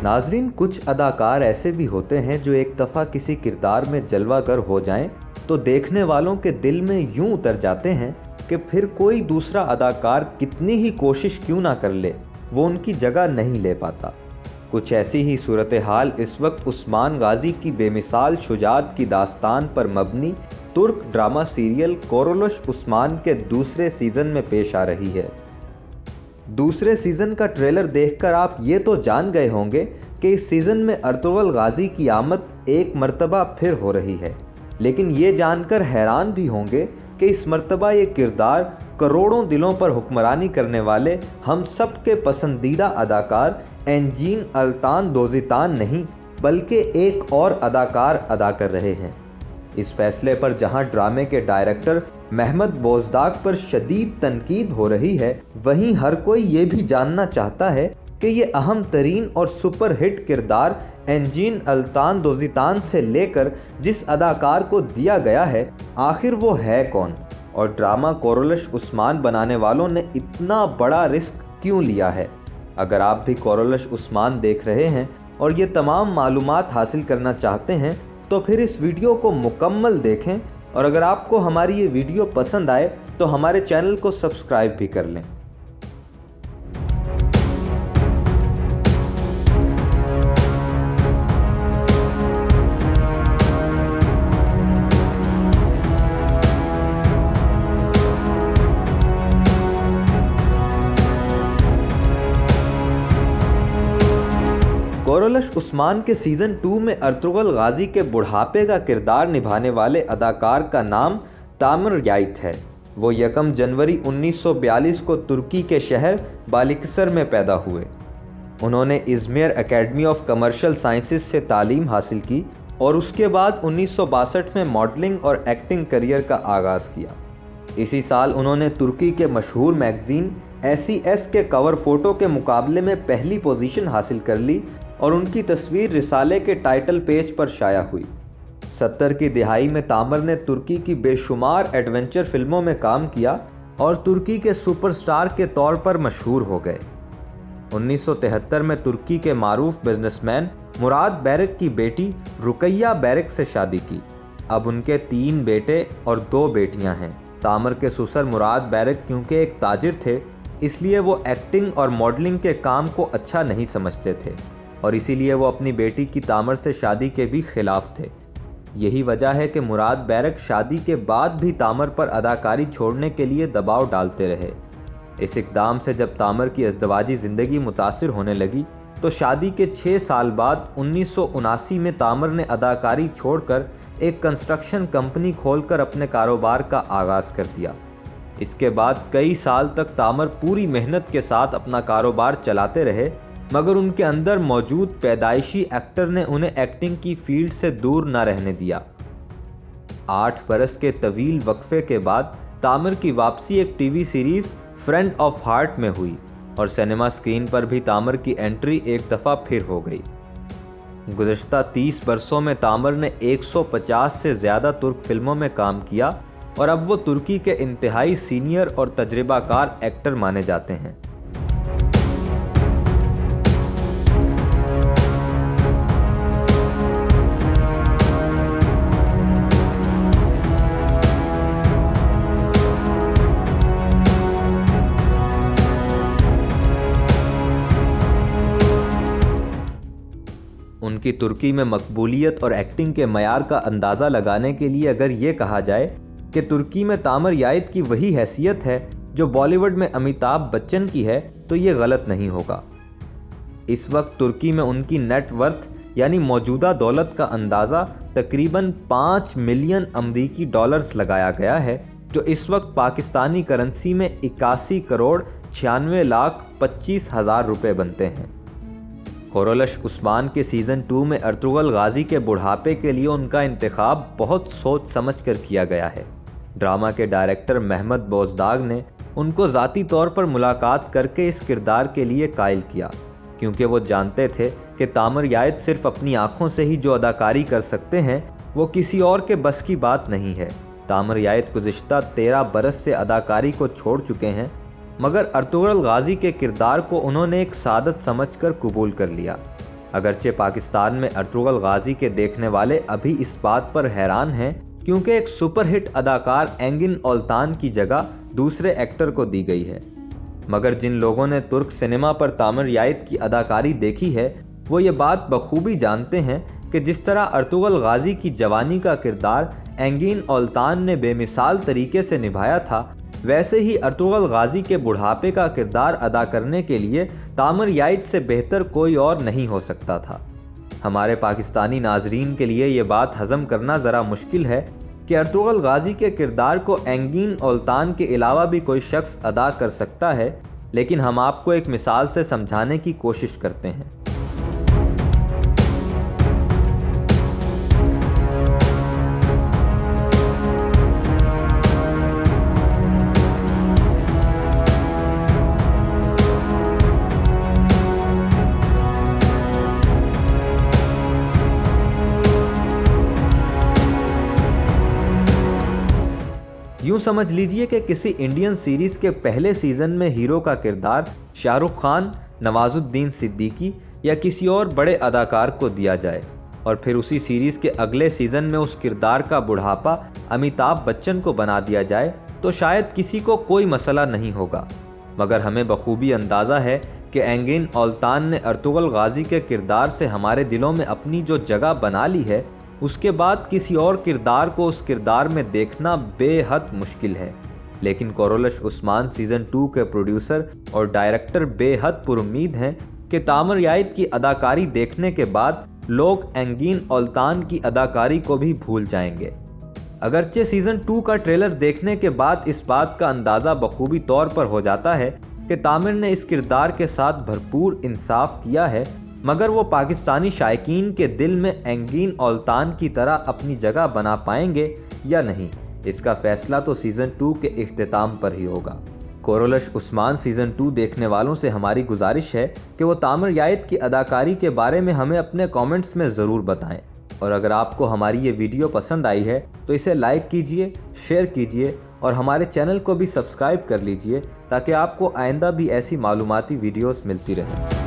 नाजरीन, कुछ अदाकार ऐसे भी होते हैं जो एक दफ़ा किसी किरदार में जलवागर हो जाएं तो देखने वालों के दिल में यूं उतर जाते हैं कि फिर कोई दूसरा अदाकार कितनी ही कोशिश क्यों ना कर ले, वो उनकी जगह नहीं ले पाता। कुछ ऐसी ही सूरत हाल इस वक्त उस्मान गाजी की बेमिसाल शुजाअत की दास्तान पर मबनी तुर्क ड्रामा सीरियल कोरोलश उस्मान के दूसरे सीज़न में पेश आ रही है। दूसरे सीज़न का ट्रेलर देखकर आप ये तो जान गए होंगे कि इस सीज़न में अर्तुगरुल गाजी की आमद एक मर्तबा फिर हो रही है, लेकिन ये जानकर हैरान भी होंगे कि इस मर्तबा ये किरदार करोड़ों दिलों पर हुक्मरानी करने वाले हम सब के पसंदीदा अदाकार एंजीन अल्तान दोज़ितान नहीं बल्कि एक और अदाकार अदा कर रहे हैं। इस फैसले पर जहां ड्रामे के डायरेक्टर महमद बोजदाग पर शदीद तनकीद हो रही है, वहीं हर कोई ये भी जानना चाहता है कि ये अहम तरीन और सुपर हिट किरदार एंजीन अल्तान दोज़ितान से लेकर जिस अदाकार को दिया गया है, आखिर वो है कौन और ड्रामा कोरोलश उस्मान बनाने वालों ने इतना बड़ा रिस्क क्यों लिया है। अगर आप भी कोरोलश उस्मान देख रहे हैं और ये तमाम मालूमात हासिल करना चाहते हैं तो फिर इस वीडियो को मुकम्मल देखें, और अगर आपको हमारी ये वीडियो पसंद आए तो हमारे चैनल को सब्सक्राइब भी कर लें। कोरोलश उस्मान के सीज़न 2 में अर्तुगरुल गाजी के बुढ़ापे का किरदार निभाने वाले अदाकार का नाम तामर याइत है। वो 1 जनवरी 1942 को तुर्की के शहर बालिकसर में पैदा हुए। उन्होंने Izmir academy of commercial sciences से तालीम हासिल की और उसके बाद 1962 में मॉडलिंग और एक्टिंग करियर का आगाज़ किया। इसी साल उन्होंने तुर्की के मशहूर मैगज़ीन SES के कवर फ़ोटो के मुकाबले में पहली पोजीशन हासिल कर ली और उनकी तस्वीर रिसाले के टाइटल पेज पर शाया हुई। 70 की दिहाई में तामर ने तुर्की की बेशुमार एडवेंचर फिल्मों में काम किया और तुर्की के सुपरस्टार के तौर पर मशहूर हो गए। 1973 में तुर्की के मारूफ बिजनेसमैन मुराद बैरक की बेटी रुकैया बैरक से शादी की। अब उनके 3 बेटे और 2 बेटियां हैं। तामर के ससुर मुराद बैरक क्योंकि एक ताजिर थे, इसलिए वो एक्टिंग और मॉडलिंग के काम को अच्छा नहीं समझते थे और इसीलिए वो अपनी बेटी की तामर से शादी के भी खिलाफ थे। यही वजह है कि मुराद बैरक शादी के बाद भी तामर पर अदाकारी छोड़ने के लिए दबाव डालते रहे। इस इक़दाम से जब तामर की अज़दवाजी ज़िंदगी मुतासिर होने लगी तो शादी के 6 साल बाद 1979 में तामर ने अदाकारी छोड़कर एक कंस्ट्रक्शन कंपनी खोलकर अपने कारोबार का आगाज़ कर दिया। इसके बाद कई साल तक तामर पूरी मेहनत के साथ अपना कारोबार चलाते रहे, मगर उनके अंदर मौजूद पैदाइशी एक्टर ने उन्हें एक्टिंग की फील्ड से दूर न रहने दिया। 8 बरस के तवील वक्फे के बाद तामर की वापसी एक TV series friend of heart में हुई और सिनेमा स्क्रीन पर भी तामर की एंट्री एक दफ़ा फिर हो गई। गुज़श्ता 30 बरसों में तामर ने 150 से ज़्यादा तुर्क फिल्मों में काम किया और अब वो तुर्की के इंतहाई सीनियर और तजर्बाकार एक्टर माने जाते हैं। उनकी तुर्की में मकबूलियत और एक्टिंग के मयार का अंदाज़ा लगाने के लिए अगर ये कहा जाए कि तुर्की में तामर याइत की वही हैसियत है जो बॉलीवुड में अमिताभ बच्चन की है, तो ये गलत नहीं होगा। इस वक्त तुर्की में उनकी नेट वर्थ यानी मौजूदा दौलत का अंदाज़ा तकरीबन 5 मिलियन अमरीकी डॉलर्स लगाया गया है, जो इस वक्त पाकिस्तानी करेंसी में 81 करोड़ 96 लाख 25 हज़ार रुपये बनते हैं। कोरोलश उस्मान के सीज़न 2 में अर्तुगरुल गाजी के बुढ़ापे के लिए उनका इंतखाब बहुत सोच समझ कर किया गया है। ड्रामा के डायरेक्टर महमद बोजदाग ने उनको ज़ाती तौर पर मुलाकात करके इस किरदार के लिए कायल किया, क्योंकि वो जानते थे कि तामर याइत सिर्फ अपनी आँखों से ही जो अदाकारी कर सकते हैं वो किसी और के बस की बात नहीं है। तामर याइत गुज़िश्ता 13 बरस से अदाकारी को छोड़ चुके हैं, मगर अर्तुगरुल गाजी के किरदार को उन्होंने एक सादत समझकर कबूल कर लिया। अगरचे पाकिस्तान में अर्तुगरुल गाजी के देखने वाले अभी इस बात पर हैरान हैं क्योंकि एक सुपरहिट अदाकार एंगिन ओल्तान की जगह दूसरे एक्टर को दी गई है। मगर जिन लोगों ने तुर्क सिनेमा पर तामिर याइद की अदाकारी देखी है वो ये बात बखूबी जानते हैं कि जिस तरह अर्तुगरुल गाजी की जवानी का किरदार एंगिन ओल्तान ने बेमिसाल तरीके से निभाया था, वैसे ही अर्तुगरुल गाजी के बुढ़ापे का किरदार अदा करने के लिए तामिर याइद से बेहतर कोई और नहीं हो सकता था। हमारे पाकिस्तानी नाजरीन के लिए ये बात हज़म करना ज़रा मुश्किल है कि अर्तुगरुल गाजी के किरदार को एंगिन ओल्तान के अलावा भी कोई शख्स अदा कर सकता है, लेकिन हम आपको एक मिसाल से समझाने की कोशिश करते हैं। यूं समझ लीजिए कि किसी इंडियन सीरीज़ के पहले सीज़न में हीरो का किरदार शाहरुख खान, नवाजुद्दीन सिद्दीकी या किसी और बड़े अदाकार को दिया जाए और फिर उसी सीरीज़ के अगले सीज़न में उस किरदार का बुढ़ापा अमिताभ बच्चन को बना दिया जाए तो शायद किसी को कोई मसला नहीं होगा। मगर हमें बखूबी अंदाज़ा है कि एंगिन ओल्तान ने अर्तुगरुल गाजी के किरदार से हमारे दिलों में अपनी जो जगह बना ली है, उसके बाद किसी और किरदार को उस किरदार में देखना बेहद मुश्किल है। लेकिन कोरोलश उस्मान सीज़न 2 के प्रोड्यूसर और डायरेक्टर बेहद पुरुम्मीद हैं कि तामिर याइद की अदाकारी देखने के बाद लोग एंगिन ओल्तान की अदाकारी को भी भूल जाएंगे। अगरचे सीज़न 2 का ट्रेलर देखने के बाद इस बात का अंदाज़ा बखूबी तौर पर हो जाता है कि तामिर ने इस किरदार के साथ भरपूर इंसाफ किया है, मगर वो पाकिस्तानी शायकीन के दिल में एंगिन ओल्तान की तरह अपनी जगह बना पाएंगे या नहीं, इसका फैसला तो सीज़न 2 के इख्तिताम पर ही होगा। कोरोलश उस्मान सीज़न 2 देखने वालों से हमारी गुजारिश है कि वो तामिर याइद की अदाकारी के बारे में हमें अपने कमेंट्स में ज़रूर बताएं। और अगर आपको हमारी ये वीडियो पसंद आई है तो इसे लाइक कीजिए, शेयर कीजिए और हमारे चैनल को भी सब्सक्राइब कर लीजिए ताकि आपको आइंदा भी ऐसी मालूमाती वीडियोस मिलती रहें।